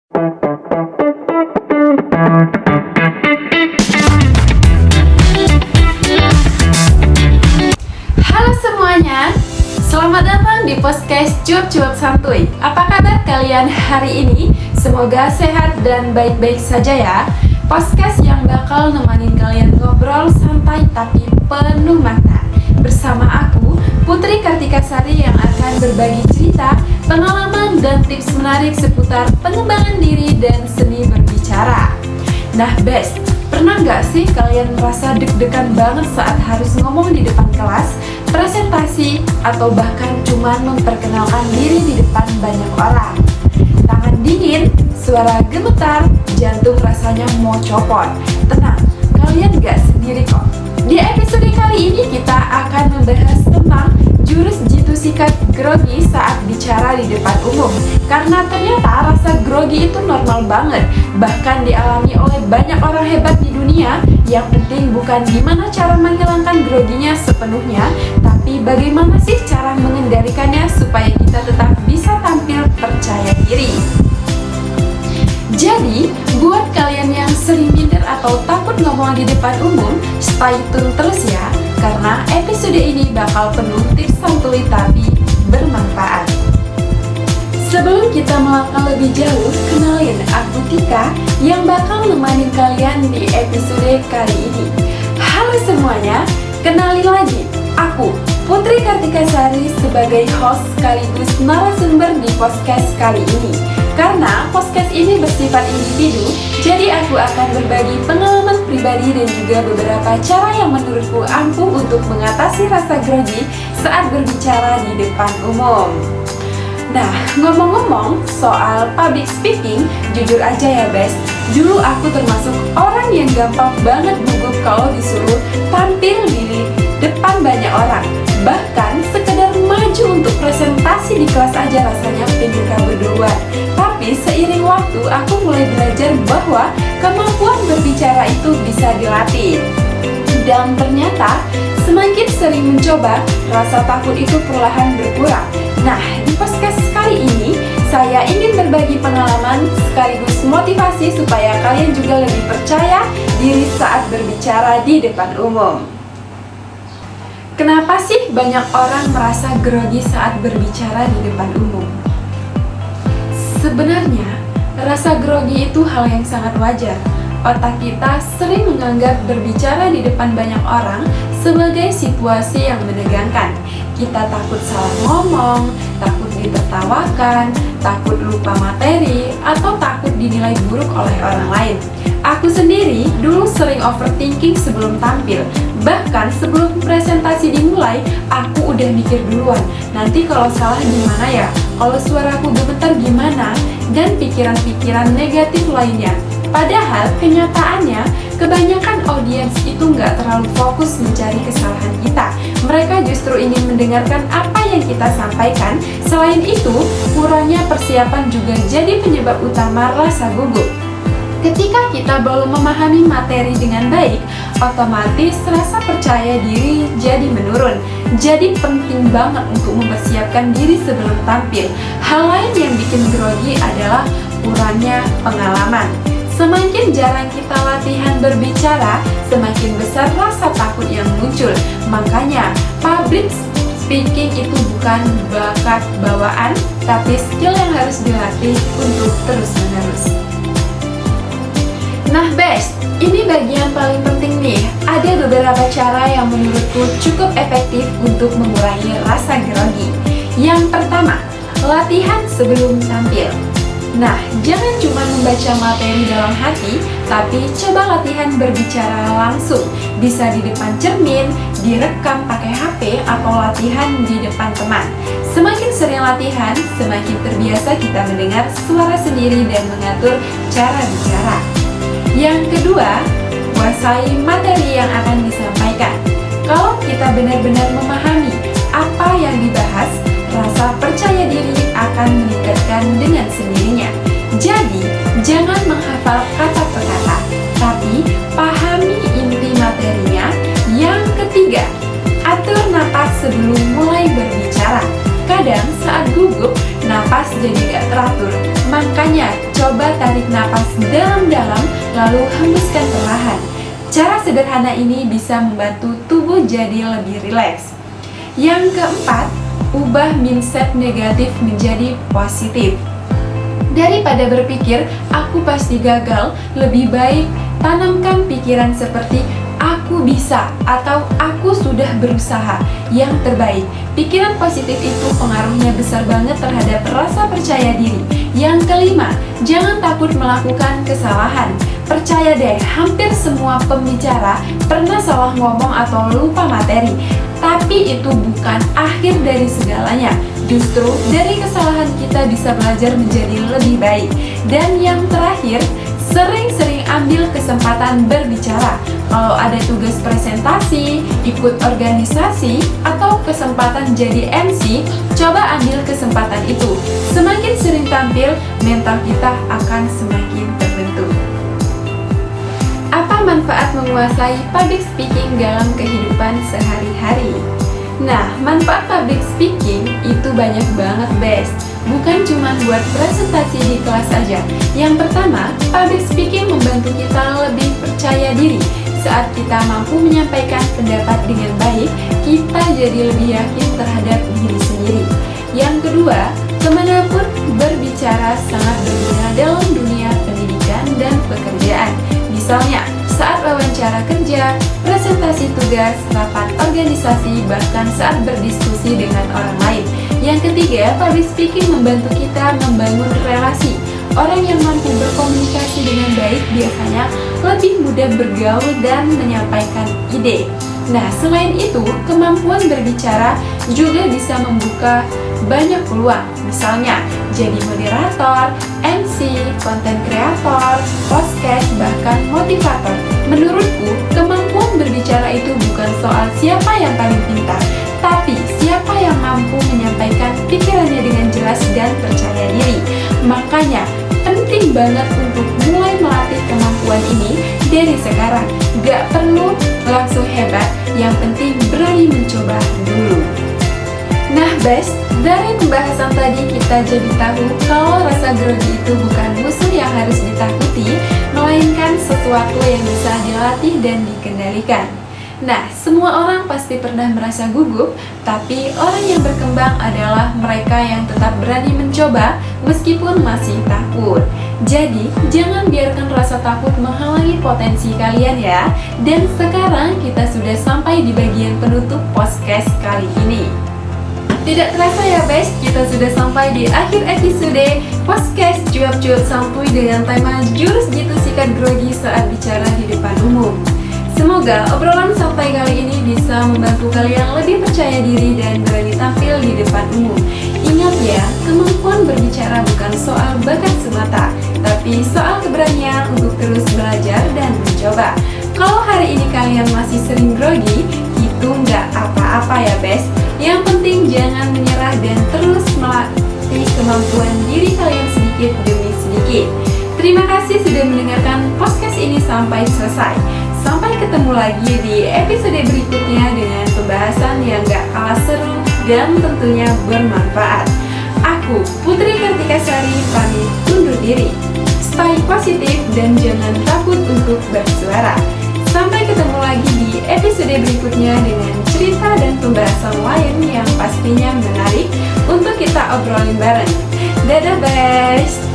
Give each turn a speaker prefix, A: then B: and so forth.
A: Halo semuanya, selamat datang di podcast Cuap-Cuap Santuy. Apa kabar kalian hari ini? Semoga sehat dan baik-baik saja ya. Podcast yang bakal nemanin kalian ngobrol santai tapi penuh makna. Bersama aku, Putri Kartikasari yang akan berbagi cerita, pengalaman, dan tips menarik seputar pengembangan diri dan seni berbicara. Nah best, pernah nggak sih kalian merasa deg-degan banget saat harus ngomong di depan kelas, presentasi, atau bahkan cuman memperkenalkan diri di depan banyak orang? Tangan dingin, suara gemetar, jantung rasanya mau copot. Tenang, kalian nggak sendiri kok. Di episode kali ini kita akan membahas tentang jurus jitu sikat grogi saat bicara di depan umum. Karena ternyata rasa grogi itu normal banget, bahkan dialami oleh banyak orang hebat di dunia. Yang penting bukan gimana cara menghilangkan groginya sepenuhnya, tapi bagaimana sih cara mengendalikannya supaya kita tetap bisa tampil percaya diri. Jadi, buat kalian yang sering minder atau takut ngomong di depan umum, stay tune terus ya, karena episode ini bakal penuh tips santuy tapi bermanfaat. Sebelum kita melangkah lebih jauh, kenalin aku Tika yang bakal nemanin kalian di episode kali ini. Halo semuanya, kenalin lagi, aku Putri Kartikasari sebagai host sekaligus narasumber di podcast kali ini. Karena podcast ini bersifat individu, jadi aku akan berbagi pengalaman pribadi dan juga beberapa cara yang menurutku ampuh untuk mengatasi rasa grogi saat berbicara di depan umum. Nah, ngomong-ngomong soal public speaking, jujur aja ya best, dulu aku termasuk orang yang gampang banget gugup kalau disuruh tampil di depan banyak orang. Bahkan sekedar maju untuk presentasi di kelas aja rasanya pengen kabur duluan. Tapi seiring waktu aku mulai belajar bahwa kemampuan berbicara itu bisa dilatih. Dan ternyata semakin sering mencoba, rasa takut itu perlahan berkurang. Nah, di podcast kali ini saya ingin berbagi pengalaman sekaligus motivasi supaya kalian juga lebih percaya diri saat berbicara di depan umum. Kenapa sih banyak orang merasa grogi saat berbicara di depan umum? Sebenarnya, rasa grogi itu hal yang sangat wajar. Otak kita sering menganggap berbicara di depan banyak orang sebagai situasi yang menegangkan. Kita takut salah ngomong, takut ditertawakan, takut lupa materi, atau takut dinilai buruk oleh orang lain. Aku sendiri dulu sering overthinking sebelum tampil. Bahkan sebelum presentasi dimulai, aku udah mikir duluan, nanti kalau salah gimana ya? Kalau suaraku gemetar gimana? Dan pikiran-pikiran negatif lainnya. Padahal kenyataannya, kebanyakan audiens itu nggak terlalu fokus mencari kesalahan kita. Mereka justru ingin mendengarkan apa yang kita sampaikan. Selain itu, kurangnya persiapan juga jadi penyebab utama rasa gugup. Ketika kita belum memahami materi dengan baik, otomatis rasa percaya diri jadi menurun. Jadi penting banget untuk mempersiapkan diri sebelum tampil. Hal lain yang bikin grogi adalah kurangnya pengalaman. Semakin jarang kita latihan berbicara, semakin besar rasa takut yang muncul. Makanya, public speaking itu bukan bakat bawaan, tapi skill yang harus dilatih untuk terus-menerus. Nah best, ini bagian paling penting nih. Ada beberapa cara yang menurutku cukup efektif untuk mengurangi rasa grogi. Yang pertama, latihan sebelum tampil. Nah, jangan cuma membaca materi dalam hati, tapi coba latihan berbicara langsung. Bisa di depan cermin, direkam pakai HP, atau latihan di depan teman. Semakin sering latihan, semakin terbiasa kita mendengar suara sendiri dan mengatur cara bicara. Yang kedua, kuasai materi yang akan disampaikan. Kalau kita benar-benar memahami apa yang dibahas, rasa percaya diri akan meningkatkan dengan sendirinya. Jadi, jangan menghafal kata per kata, tapi pahami inti materinya. Yang ketiga, atur napas sebelum mulai berbicara. Kadang saat gugup, napas jadi gak teratur. Makanya coba tarik napas dalam-dalam lalu hembuskan perlahan. Cara sederhana ini bisa membantu tubuh jadi lebih rileks. Yang keempat, ubah mindset negatif menjadi positif. Daripada berpikir aku pasti gagal, lebih baik tanamkan pikiran seperti aku bisa atau aku sudah berusaha yang terbaik. Pikiran positif itu pengaruhnya besar banget terhadap rasa percaya diri. Yang kelima, jangan takut melakukan kesalahan. Percaya deh, hampir semua pembicara pernah salah ngomong atau lupa materi. Tapi itu bukan akhir dari segalanya. Justru dari kesalahan kita bisa belajar menjadi lebih baik. Dan yang terakhir, sering-sering ambil kesempatan berbicara. Kalau ada tugas presentasi, ikut organisasi, atau kesempatan jadi MC, coba ambil kesempatan itu. Semakin sering tampil, mental kita akan semakin terbentuk. Apa manfaat menguasai public speaking dalam kehidupan sehari-hari? Nah, manfaat public speaking itu banyak banget, best. Bukan cuma buat presentasi di kelas aja. Yang pertama, public speaking membantu kita lebih percaya diri. Saat kita mampu menyampaikan pendapat dengan baik, kita jadi lebih yakin terhadap diri sendiri. Yang kedua, kemanapun berbicara sangat berguna dalam dunia pendidikan dan pekerjaan. Misalnya, saat wawancara kerja, presentasi tugas, rapat organisasi, bahkan saat berdiskusi dengan orang lain. Yang ketiga, public speaking membantu kita membangun relasi. Orang yang mampu berkomunikasi dengan baik biasanya lebih mudah bergaul dan menyampaikan ide. Nah, selain itu, kemampuan berbicara juga bisa membuka banyak peluang. Misalnya, jadi moderator, MC, konten kreator, podcast, bahkan motivator. Menurutku, kemampuan berbicara itu bukan soal siapa yang paling pintar, tapi siapa yang mampu menyampaikan pikirannya dengan jelas dan percaya diri. Makanya, penting banget untuk mulai melatih kemampuan ini dari sekarang. Gak perlu langsung hebat, yang penting berani mencoba dulu. Nah, best, dari pembahasan tadi kita jadi tahu kalau rasa grogi itu bukan musuh yang harus ditakuti, melainkan sesuatu yang bisa dilatih dan dikendalikan. Nah, semua orang pasti pernah merasa gugup, tapi orang yang berkembang adalah mereka yang tetap berani mencoba meskipun masih takut. Jadi, jangan biarkan rasa takut menghalangi potensi kalian ya. Dan sekarang kita sudah sampai di bagian penutup podcast kali ini. Tidak terasa ya best, kita sudah sampai di akhir episode podcast cuap-cuap santuy dengan tema jurus jitu sikat grogi saat bicara di depan umum. Semoga obrolan santai kali ini bisa membantu kalian lebih percaya diri dan berani tampil di depan umum. Ingat ya, kemampuan berbicara bukan soal bakat semata, tapi soal keberanian untuk terus belajar dan mencoba. Kalau hari ini kalian masih sering grogi, itu nggak apa-apa ya best. Yang penting jangan menyerah dan terus melatih kemampuan diri kalian sedikit demi sedikit. Terima kasih sudah mendengarkan podcast ini sampai selesai. Sampai ketemu lagi di episode berikutnya dengan pembahasan yang gak kalah seru dan tentunya bermanfaat. Aku, Putri Kartikasari, pamit undur diri. Stay positif dan jangan takut untuk bersuara. Sampai ketemu lagi di episode berikutnya dengan cerita dan pembahasan lain yang pastinya menarik untuk kita obrolin bareng. Dadah, best!